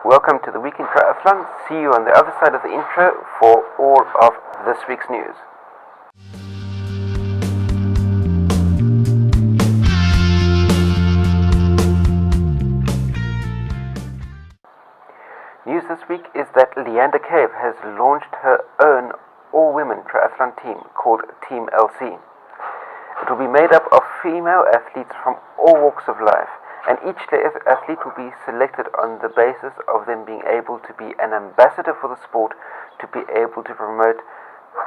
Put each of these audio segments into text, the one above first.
Welcome to the Week in Triathlon. See you on the other side of the intro for all of this week's news. News this week is that Leanda Cave has launched her own all-women triathlon team called Team LC. It will be made up of female athletes from all walks of life, and each athlete will be selected on the basis of them being able to be an ambassador for the sport, to be able to promote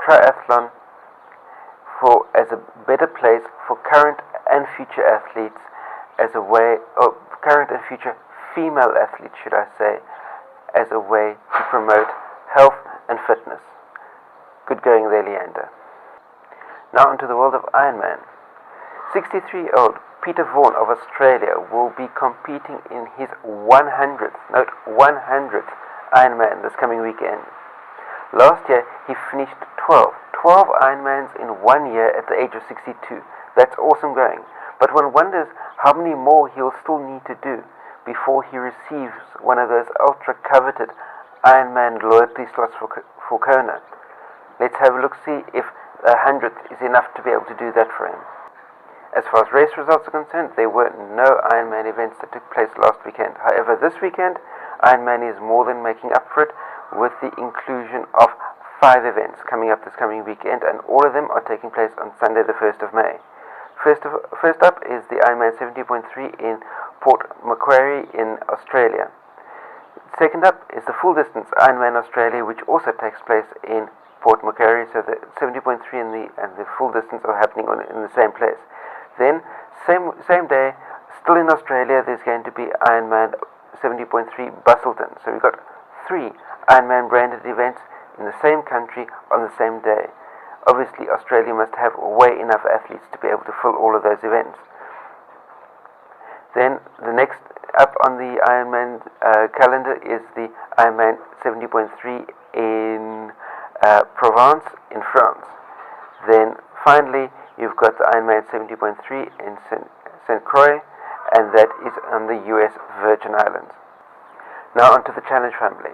triathlon as a better place for current and future athletes, as a way, or current and future female athletes, should I say, as a way to promote health and fitness. Good going there, Leanda. Now onto the world of Ironman. 63-year-old Peter Vaughan of Australia will be competing in his 100th Ironman this coming weekend. Last year he finished 12 Ironmans in 1 year at the age of 62. That's awesome going. But one wonders how many more he'll still need to do before he receives one of those ultra-coveted Ironman loyalty slots for Kona. Let's have a look, see if 100th is enough to be able to do that for him. As far as race results are concerned, there were no Ironman events that took place last weekend. However, this weekend, Ironman is more than making up for it with the inclusion of 5 events coming up this coming weekend, and all of them are taking place on Sunday the 1st of May. First up is the Ironman 70.3 in Port Macquarie in Australia. Second up is the full distance Ironman Australia, which also takes place in Port Macquarie, so the 70.3 and the full distance are happening in the same place. Then, same day, still in Australia, there's going to be Ironman 70.3 Busselton. So we've got 3 Ironman branded events in the same country on the same day. Obviously, Australia must have way enough athletes to be able to fill all of those events. Then, the next up on the Ironman calendar is the Ironman 70.3 in Provence in France. Then, finally, you've got the Ironman 70.3 in St. Croix, and that is on the US Virgin Islands. Now onto the Challenge family.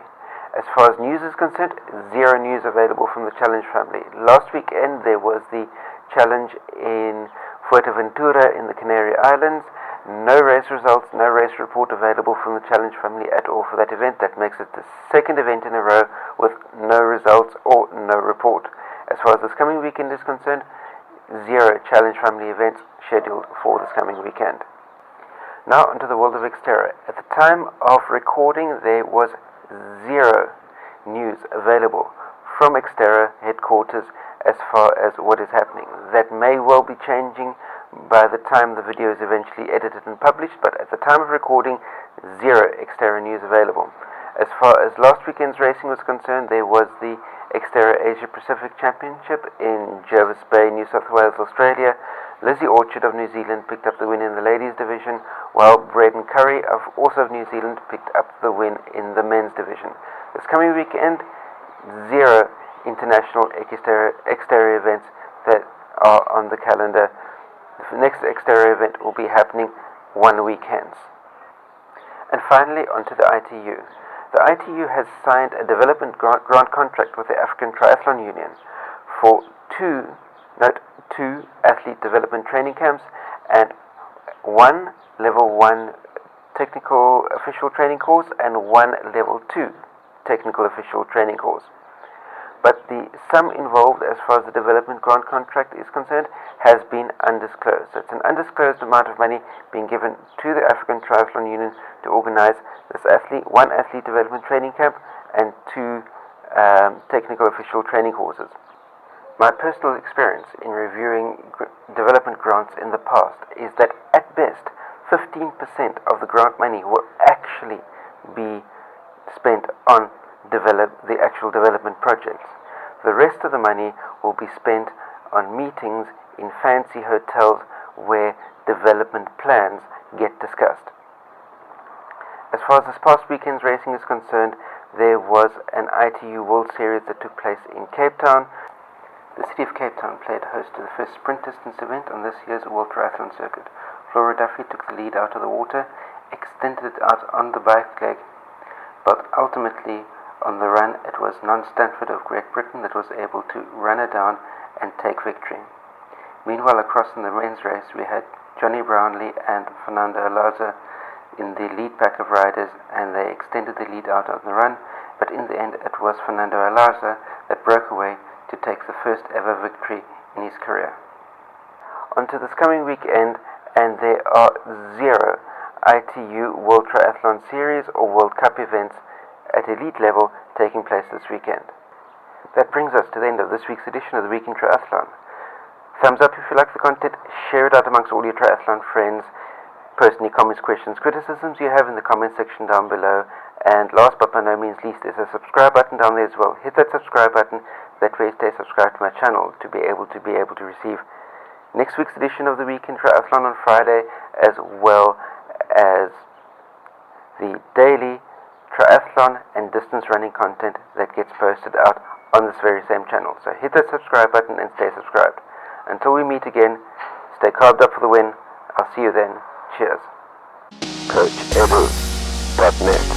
As far as news is concerned, 0 news available from the Challenge family. Last weekend there was the Challenge in Fuerteventura in the Canary Islands. No race results, no race report available from the Challenge family at all for that event. That makes it the second event in a row with no results or no report. As far as this coming weekend is concerned, 0 Challenge family events scheduled for this coming weekend. Now onto the world of Xterra. At the time of recording, there was 0 news available from Xterra headquarters as far as what is happening. That may well be changing by the time the video is eventually edited and published, but at the time of recording, 0 Xterra news available. As far as last weekend's racing was concerned, there was the Xterra Asia Pacific Championship in Jervis Bay, New South Wales, Australia. Lizzie Orchard of New Zealand picked up the win in the ladies division, while Braden Curry also of New Zealand picked up the win in the men's division. This coming weekend, 0 international Xterra events that are on the calendar. The next Xterra event will be happening 1 week hence. And finally, onto the ITU. The ITU has signed a development grant contract with the African Triathlon Union for 2 athlete development training camps and 1 level 1 technical official training course and 1 level 2 technical official training course. But the sum involved as far as the development grant contract is concerned has been undisclosed. So it's an undisclosed amount of money being given to the African Triathlon Union to organize this 1 athlete development training camp and 2 technical official training courses. My personal experience in reviewing development grants in the past is that at best 15% of the grant money will actually be spent on the actual development projects. The rest of the money will be spent on meetings in fancy hotels where development plans get discussed. As far as this past weekend's racing is concerned, there was an ITU World Series that took place in Cape Town. The city of Cape Town played host to the first sprint distance event on this year's World Triathlon circuit. Flora Duffy took the lead out of the water, extended it out on the bike leg, But ultimately, on the run, it was non-Stanford of Great Britain that was able to run her down and take victory. Meanwhile, across in the men's race, we had Johnny Brownlee and Fernando Alonso in the lead pack of riders, and they extended the lead out on the run, but in the end it was Fernando Alonso that broke away to take the first ever victory in his career. On to this coming weekend, and there are 0 ITU World Triathlon Series or World Cup events at elite level taking place this weekend. That brings us to the end of this week's edition of the Week in Triathlon. Thumbs up if you like the content, share it out amongst all your triathlon friends, post any comments, questions, criticisms you have in the comment section down below, and last but by no means least, there's a subscribe button down there as well. Hit that subscribe button, that way you stay subscribed to my channel to be able to receive next week's edition of the Week in Triathlon on Friday, as well as the daily triathlon and distance running content that gets posted out on this very same channel. So hit that subscribe button and stay subscribed. Until we meet again, stay carved up for the win. I'll see you then. Cheers. CoachEdu.net